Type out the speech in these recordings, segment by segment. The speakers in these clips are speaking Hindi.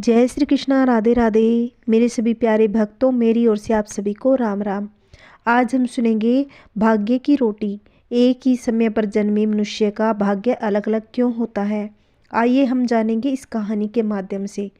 जय श्री कृष्णा, राधे राधे। मेरे सभी प्यारे भक्तों, मेरी ओर से आप सभी को राम राम। आज हम सुनेंगे भाग्य की रोटी। एक ही समय पर जन्मे मनुष्य का भाग्य अलग अलग क्यों होता है। आइए हम जानेंगे इस कहानी के माध्यम से।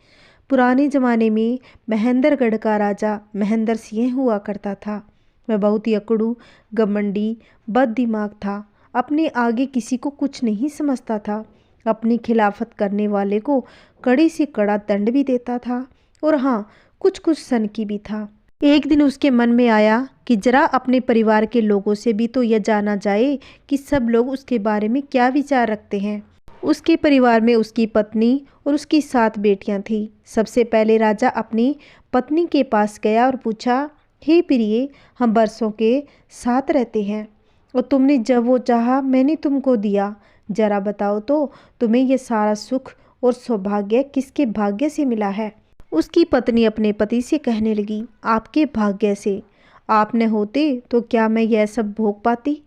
पुराने ज़माने में महेंद्रगढ़ का राजा महेंद्र सिंह हुआ करता था। वह बहुत ही अकड़ू, घमंडी, बददिमाग था। अपने आगे किसी को कुछ नहीं समझता था। अपनी खिलाफत करने वाले को कड़ी से कड़ा दंड भी देता था, और हाँ, कुछ कुछ सनकी भी था। एक दिन उसके मन में आया कि जरा अपने परिवार के लोगों से भी तो यह जाना जाए कि सब लोग उसके बारे में क्या विचार रखते हैं। उसके परिवार में उसकी पत्नी और उसकी 7 बेटियां थीं। सबसे पहले राजा अपनी पत्नी के पास गया और पूछा, हे प्रिय, हम बरसों के साथ रहते हैं और तुमने जब वो चाहा मैंने तुमको दिया। जरा बताओ तो तुम्हें यह सारा सुख और सौभाग्य किसके भाग्य से मिला है। उसकी पत्नी अपने पति से कहने लगी, आपके भाग्य से। आप न होते तो क्या मैं यह सब भोग पाती।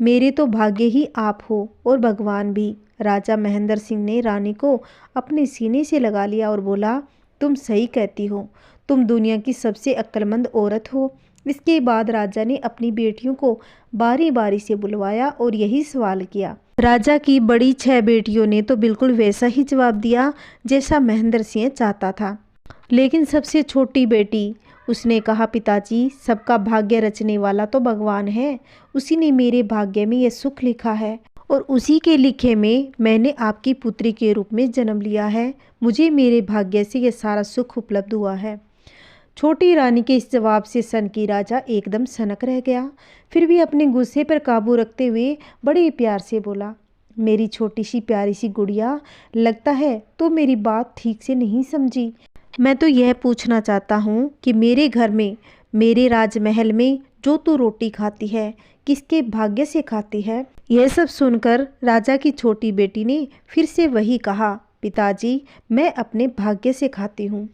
मेरे तो भाग्य ही आप हो और भगवान भी। राजा महेंद्र सिंह ने रानी को अपने सीने से लगा लिया और बोला, तुम सही कहती हो, तुम दुनिया की सबसे अक्लमंद औरत हो। इसके बाद राजा ने अपनी बेटियों को बारी बारी से बुलवाया और यही सवाल किया। राजा की बड़ी 6 बेटियों ने तो बिल्कुल वैसा ही जवाब दिया जैसा महेंद्र सिंह चाहता था। लेकिन सबसे छोटी बेटी, उसने कहा, पिताजी, सबका भाग्य रचने वाला तो भगवान है। उसी ने मेरे भाग्य में यह सुख लिखा है और उसी के लिखे में मैंने आपकी पुत्री के रूप में जन्म लिया है। मुझे मेरे भाग्य से यह सारा सुख उपलब्ध हुआ है। छोटी रानी के इस जवाब से सनकी राजा एकदम सनक रह गया। फिर भी अपने गुस्से पर काबू रखते हुए बड़े प्यार से बोला, मेरी छोटी सी प्यारी सी गुड़िया, लगता है तो मेरी बात ठीक से नहीं समझी। मैं तो यह पूछना चाहता हूँ कि मेरे घर में, मेरे राजमहल में जो तू रोटी खाती है, किसके भाग्य से खाती है। यह सब सुनकर राजा की छोटी बेटी ने फिर से वही कहा, पिताजी, मैं अपने भाग्य से खाती हूँ।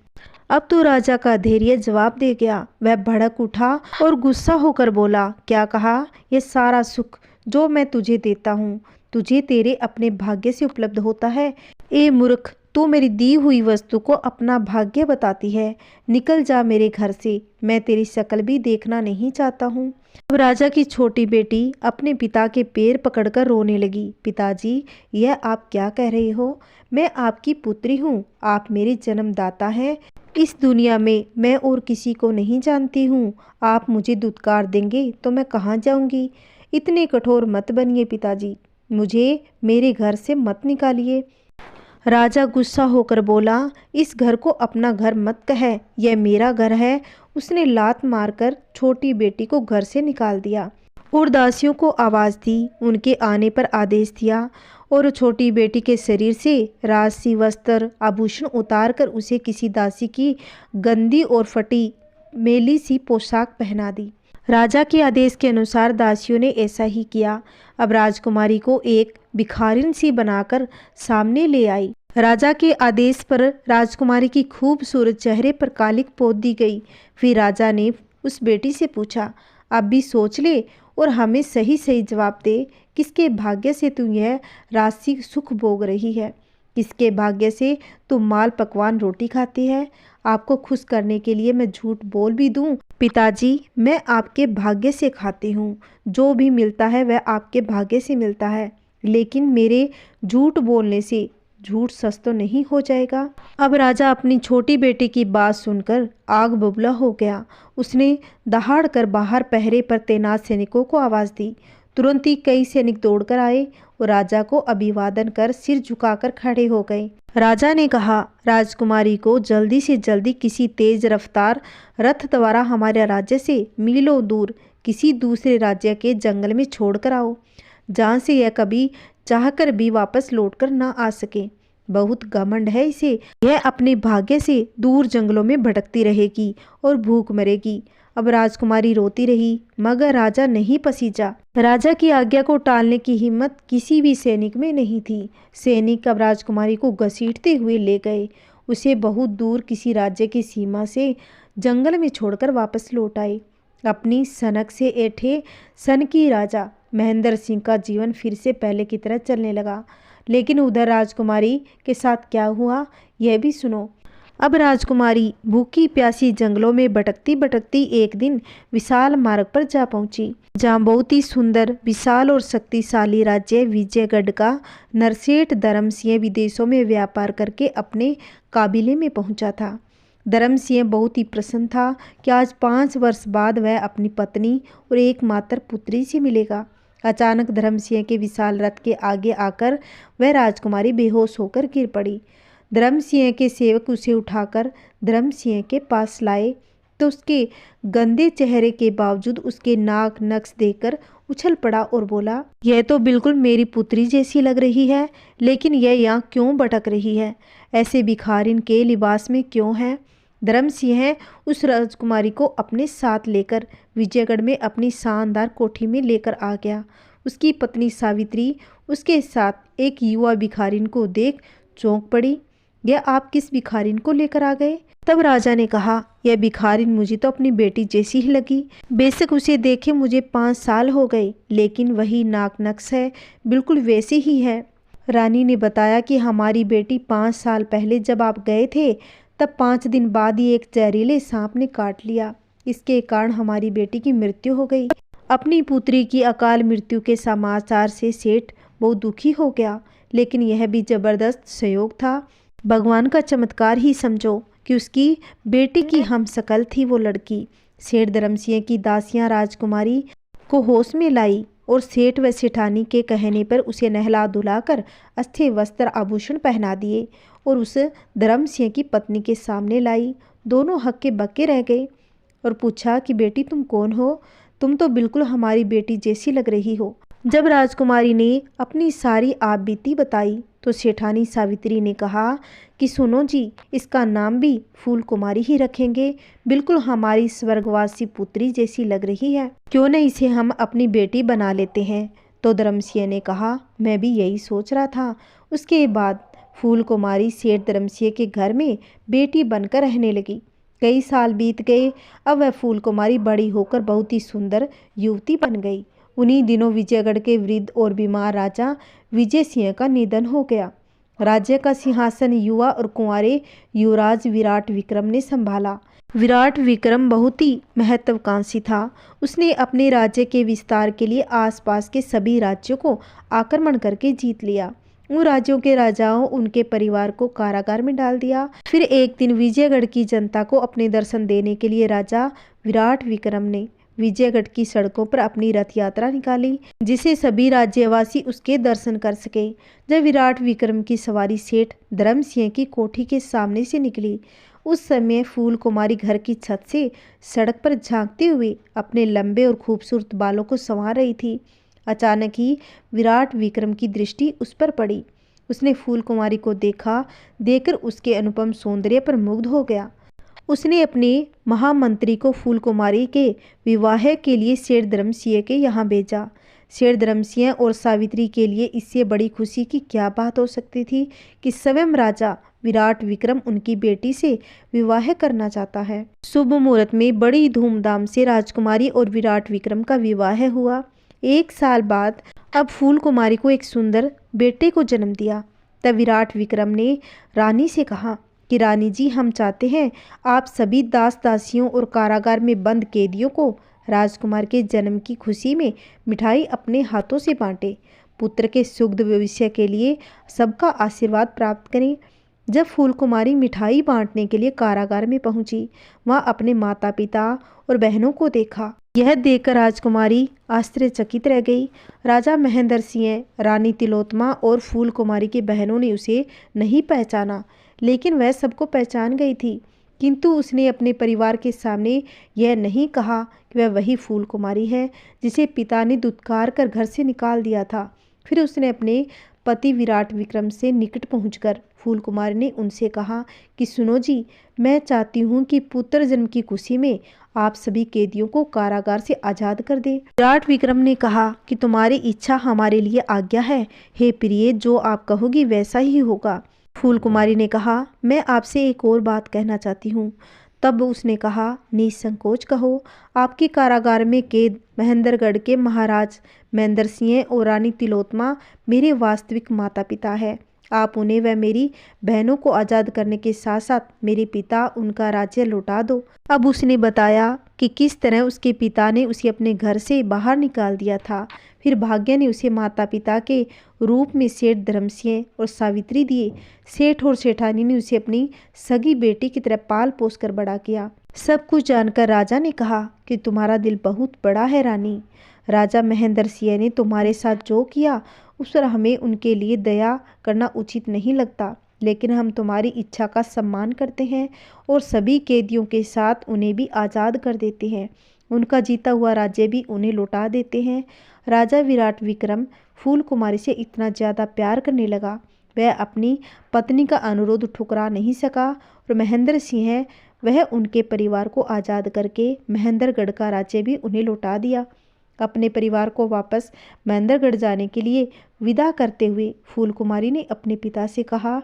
अब तो राजा का धैर्य जवाब दे गया। वह भड़क उठा और गुस्सा होकर बोला, क्या कहा। यह सारा सुख जो मैं तुझे देता हूँ, तुझे तेरे अपने भाग्य से उपलब्ध होता है। ए मूर्ख, तू मेरी दी हुई वस्तु को अपना भाग्य बताती है। निकल जा मेरे घर से, मैं तेरी शक्ल भी देखना नहीं चाहता हूँ। अब राजा की छोटी बेटी अपने पिता के पैर पकड़कर रोने लगी। पिताजी, यह आप क्या कह रहे हो। मैं आपकी पुत्री हूँ, आप मेरे जन्मदाता हैं। इस दुनिया में मैं और किसी को नहीं जानती हूँ। आप मुझे दुत्कार देंगे तो मैं कहाँ जाऊँगी। इतने कठोर मत बनिए पिताजी, मुझे मेरे घर से मत निकालिए। राजा गुस्सा होकर बोला, इस घर को अपना घर मत कह, यह मेरा घर है। उसने लात मारकर छोटी बेटी को घर से निकाल दिया और दासियों को आवाज़ दी, उनके आने पर आदेश दिया और छोटी बेटी के शरीर से राजसी वस्त्र आभूषण उतार कर उसे किसी दासी की गंदी और फटी मेली सी पोशाक पहना दी। राजा के आदेश के अनुसार दासियों ने ऐसा ही किया। अब राजकुमारी को एक भिखारिन सी बनाकर सामने ले आई। राजा के आदेश पर राजकुमारी की खूबसूरत चेहरे पर कालिक पोत दी गई। फिर राजा ने उस बेटी से पूछा, अब भी सोच ले और हमें सही सही जवाब दे, किसके भाग्य से तू यह राशि सुख भोग रही है। किसके भाग्य से तू माल पकवान रोटी खाती है। आपको खुश करने के लिए मैं झूठ बोल भी दूं। पिताजी, मैं आपके भाग्य से खाती हूँ। जो भी मिलता है वह आपके भाग्य से मिलता है, लेकिन मेरे झूठ बोलने से झूठ सच तो नहीं हो जाएगा। अब राजा अपनी छोटी बेटी की बात सुनकर आग बबूला हो गया। उसने दहाड़ कर बाहर पहरे पर तैनात सैनिकों को आवाज़ दी। तुरंत ही कई सैनिक दौड़कर आए और राजा को अभिवादन कर सिर झुकाकर खड़े हो गए। राजा ने कहा, राजकुमारी को जल्दी से जल्दी किसी तेज रफ्तार रथ द्वारा हमारे राज्य से मीलों दूर किसी दूसरे राज्य के जंगल में छोड़कर आओ, जहाँ से यह कभी चाहकर भी वापस लौटकर ना आ सके। बहुत घमंड है इसे, यह अपने भाग्य से दूर जंगलों में भटकती रहेगी और भूख मरेगी। अब राजकुमारी रोती रही, मगर राजा नहीं पसीजा। राजा की आज्ञा को टालने की हिम्मत किसी भी सैनिक में नहीं थी। सैनिक अब राजकुमारी को घसीटते हुए ले गए। उसे बहुत दूर किसी राज्य की सीमा से जंगल में छोड़कर वापस लौट आए। अपनी सनक से ऐठे सनकी राजा महेंद्र सिंह का जीवन फिर से पहले की तरह चलने लगा। लेकिन उधर राजकुमारी के साथ क्या हुआ, यह भी सुनो। अब राजकुमारी भूखी प्यासी जंगलों में भटकती भटकती एक दिन विशाल मार्ग पर जा पहुंची, जहां बहुत ही सुंदर, विशाल और शक्तिशाली राज्य विजयगढ़ का नरसेठ धर्म सिंह विदेशों में व्यापार करके अपने काबिले में पहुंचा था। धर्म सिंह बहुत ही प्रसन्न था कि आज 5 वर्ष बाद वह अपनी पत्नी और एकमात्र पुत्री से मिलेगा। अचानक धर्म सिंह के विशाल रथ के आगे आकर वह राजकुमारी बेहोश होकर गिर पड़ी। धर्म सिंह के सेवक उसे उठाकर धर्म सिंह के पास लाए तो उसके गंदे चेहरे के बावजूद उसके नाक नक्श देखकर उछल पड़ा और बोला, यह तो बिल्कुल मेरी पुत्री जैसी लग रही है, लेकिन यह यहाँ क्यों भटक रही है? ऐसे भिखारिन के लिबास में क्यों है? धर्म सिंह उस राजकुमारी को अपने साथ लेकर विजयगढ़ में अपनी शानदार कोठी में लेकर आ गया। उसकी पत्नी सावित्री उसके साथ एक युवा भिखारिन को देख चौंक पड़ी। यह आप किस भिखारिन को लेकर आ गए? तब राजा ने कहा, यह भिखारिन मुझे तो अपनी बेटी जैसी ही लगी। बेशक उसे देखे मुझे 5 साल हो गए, लेकिन वही नाक नक्श है, बिल्कुल वैसे ही है। रानी ने बताया कि हमारी बेटी 5 साल पहले जब आप गए थे तब 5 दिन बाद ही एक जहरीले सांप ने काट लिया। इसके कारण हमारी बेटी की मृत्यु हो गई। अपनी पुत्री की अकाल मृत्यु के समाचार से सेठ बहुत दुखी हो गया, लेकिन यह भी जबरदस्त संयोग था। भगवान का चमत्कार ही समझो कि उसकी बेटी की हमशक्ल थी वो लड़की। सेठ धर्म सिंह की दासियां राजकुमारी को होश में लाई और सेठ व सेठानी के कहने पर उसे नहला धुलाकर अच्छे वस्त्र आभूषण पहना दिए और उस धर्म सिंह की पत्नी के सामने लाई। दोनों हक्के बक्के रह गए और पूछा कि बेटी तुम कौन हो? तुम तो बिल्कुल हमारी बेटी जैसी लग रही हो। जब राजकुमारी ने अपनी सारी आपबीती बताई तो सेठानी सावित्री ने कहा कि सुनो जी, इसका नाम भी फूल कुमारी ही रखेंगे। बिल्कुल हमारी स्वर्गवासी पुत्री जैसी लग रही है, क्यों न इसे हम अपनी बेटी बना लेते हैं। तो धर्म सिंह ने कहा, मैं भी यही सोच रहा था। उसके बाद फूल कुमारी सेठ धर्म सिंह के घर में बेटी बनकर रहने लगी। कई साल बीत गए। अब वह फूल कुमारी बड़ी होकर बहुत ही सुंदर युवती बन गई। उन्हीं दिनों विजयगढ़ के वृद्ध और बीमार राजा विजय सिंह का निधन हो गया। राज्य का सिंहासन युवा और कुंवारे युवराज विराट विक्रम ने संभाला। विराट विक्रम बहुत ही महत्वाकांक्षी था। उसने अपने राज्य के विस्तार के लिए आसपास के सभी राज्यों को आक्रमण करके जीत लिया। उन राज्यों के राजाओं उनके परिवार को कारागार में डाल दिया। फिर एक दिन विजयगढ़ की जनता को अपने दर्शन देने के लिए राजा विराट विक्रम ने विजयगढ़ की सड़कों पर अपनी रथ यात्रा निकाली, जिसे सभी राज्यवासी उसके दर्शन कर सके। जब विराट विक्रम की सवारी सेठ धर्म सिंह की कोठी के सामने से निकली, उस समय फूल कुमारी घर की छत से सड़क पर झांकते हुए अपने लंबे और खूबसूरत बालों को संवार रही थी। अचानक ही विराट विक्रम की दृष्टि उस पर पड़ी। उसने फूल कुमारी को देखा। देखकर उसके अनुपम सौंदर्य पर मुग्ध हो गया। उसने अपने महामंत्री को फूल कुमारी के विवाह के लिए सेठ धर्म सिंह के यहाँ भेजा। सेठ धर्म सिंह और सावित्री के लिए इससे बड़ी खुशी की क्या बात हो सकती थी कि स्वयं राजा विराट विक्रम उनकी बेटी से विवाह करना चाहता है। शुभ मुहूर्त में बड़ी धूमधाम से राजकुमारी और विराट विक्रम का विवाह हुआ। 1 साल बाद अब फूल कुमारी को एक सुंदर बेटे को जन्म दिया। तब विराट विक्रम ने रानी से कहा कि रानी जी, हम चाहते हैं आप सभी दास दासियों और कारागार में बंद कैदियों को राजकुमार के जन्म की खुशी में मिठाई अपने हाथों से बांटें। पुत्र के सुख भविष्य के लिए सबका आशीर्वाद प्राप्त करें। जब फूल कुमारी मिठाई बांटने के लिए कारागार में पहुंची, वहां अपने माता पिता और बहनों को देखा। यह देखकर राजकुमारी आश्चर्यचकित रह गई। राजा महेंद्र सिंह, रानी तिलोत्तमा और फूल कुमारी की बहनों ने उसे नहीं पहचाना, लेकिन वह सबको पहचान गई थी। किंतु उसने अपने परिवार के सामने यह नहीं कहा कि वह वही फूल कुमारी है जिसे पिता ने दुत्कार कर घर से निकाल दिया था। फिर उसने अपने पति विराट विक्रम से निकट पहुंचकर फूल कुमारी ने उनसे कहा कि सुनो जी, मैं चाहती हूँ कि पुत्र जन्म की खुशी में आप सभी कैदियों को कारागार से आज़ाद कर दें। विराट विक्रम ने कहा कि तुम्हारी इच्छा हमारे लिए आज्ञा है। हे प्रिय, जो आप कहोगी वैसा ही होगा। फूल कुमारी ने कहा, मैं आपसे एक और बात कहना चाहती हूँ। तब उसने कहा, निसंकोच कहो। आपके कारागार में कैद महेंद्रगढ़ के महाराज महेंद्र सिंह और रानी तिलोत्तमा मेरे वास्तविक माता पिता है। आप उन्हें व मेरी बहनों को आज़ाद करने के साथ साथ मेरे पिता उनका राज्य लौटा दो। अब उसने बताया कि किस तरह उसके पिता ने उसे अपने घर से बाहर निकाल दिया था। फिर भाग्य ने उसे माता पिता के रूप में सेठ धर्मसिंह और सावित्री दिए। सेठ और सेठानी ने उसे अपनी सगी बेटी की तरह पाल पोस कर बड़ा किया। सब कुछ जानकर राजा ने कहा कि तुम्हारा दिल बहुत बड़ा है रानी। राजा महेंद्र सिंह ने तुम्हारे साथ जो किया उस पर हमें उनके लिए दया करना उचित नहीं लगता, लेकिन हम तुम्हारी इच्छा का सम्मान करते हैं और सभी कैदियों के साथ उन्हें भी आज़ाद कर देते हैं। उनका जीता हुआ राज्य भी उन्हें लौटा देते हैं। राजा विराट विक्रम फूल कुमारी से इतना ज़्यादा प्यार करने लगा, वह अपनी पत्नी का अनुरोध ठुकरा नहीं सका और महेंद्र सिंह वह उनके परिवार को आज़ाद करके महेंद्रगढ़ का राज्य भी उन्हें लौटा दिया। अपने परिवार को वापस महेंद्रगढ़ जाने के लिए विदा करते हुए फूल कुमारी ने अपने पिता से कहा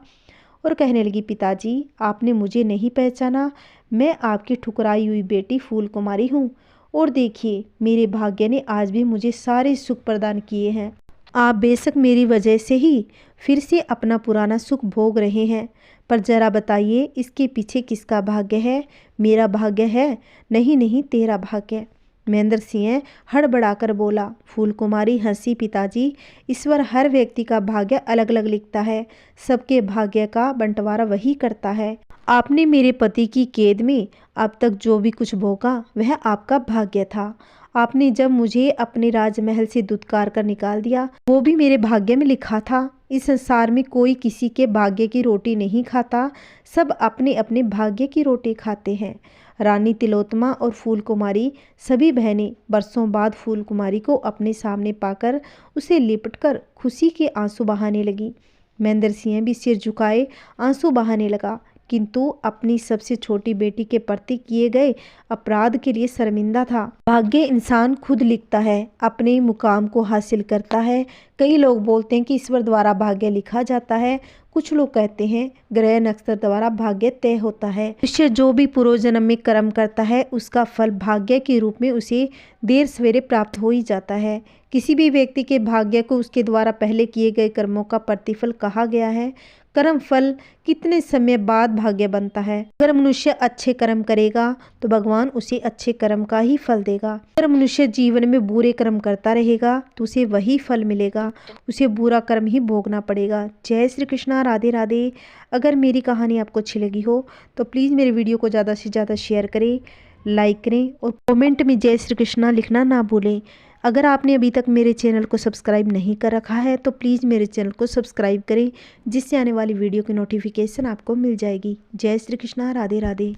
और कहने लगी, पिताजी आपने मुझे नहीं पहचाना, मैं आपकी ठुकराई हुई बेटी फूल कुमारी हूँ और देखिए मेरे भाग्य ने आज भी मुझे सारे सुख प्रदान किए हैं। आप बेशक मेरी वजह से ही फिर से अपना पुराना सुख भोग रहे हैं, पर जरा बताइए इसके पीछे किसका भाग्य है? मेरा भाग्य है? नहीं नहीं, तेरा भाग्य। महेंद्र सिंह हड़बड़ाकर बोला। फूल कुमारी हंसी, पिताजी ईश्वर हर व्यक्ति का भाग्य अलग अलग लिखता है, सबके भाग्य का बंटवारा वही करता है। आपने मेरे पति की कैद में अब तक जो भी कुछ भोगा वह आपका भाग्य था। आपने जब मुझे अपने राजमहल से दुत्कार कर निकाल दिया वो भी मेरे भाग्य में लिखा था। इस संसार में कोई किसी के भाग्य की रोटी नहीं खाता, सब अपने अपने भाग्य की रोटी खाते हैं। रानी तिलोत्तमा और फूल कुमारी सभी बहनें बरसों बाद फूल कुमारी को अपने सामने पाकर उसे लिपटकर खुशी के आंसू बहाने लगी। महेंद्र सिंह भी सिर झुकाए आंसू बहाने लगा, किंतु अपनी सबसे छोटी बेटी के प्रति किए गए अपराध के लिए शर्मिंदा था। भाग्य इंसान खुद लिखता है, अपने मुकाम को हासिल करता है। कई लोग बोलते हैं कि ईश्वर द्वारा भाग्य लिखा जाता है, कुछ लोग कहते हैं ग्रह नक्षत्र द्वारा भाग्य तय होता है। मनुष्य जो भी पूर्व जन्म में कर्म करता है उसका फल भाग्य के रूप में उसे देर सवेरे प्राप्त हो ही जाता है। किसी भी व्यक्ति के भाग्य को उसके द्वारा पहले किए गए कर्मों का प्रतिफल कहा गया है। कर्म फल कितने समय बाद भाग्य बनता है। अगर मनुष्य अच्छे कर्म करेगा तो भगवान उसे अच्छे कर्म का ही फल देगा। अगर मनुष्य जीवन में बुरे कर्म करता रहेगा तो उसे वही फल मिलेगा, उसे बुरा कर्म ही भोगना पड़ेगा। जय श्री कृष्णा, राधे राधे। अगर मेरी कहानी आपको अच्छी लगी हो तो प्लीज़ मेरे वीडियो को ज़्यादा से ज़्यादा शेयर करें, लाइक करें और कमेंट में जय श्री कृष्णा लिखना ना भूलें। अगर आपने अभी तक मेरे चैनल को सब्सक्राइब नहीं कर रखा है तो प्लीज़ मेरे चैनल को सब्सक्राइब करें, जिससे आने वाली वीडियो की नोटिफिकेशन आपको मिल जाएगी। जय श्री कृष्णा, राधे राधे।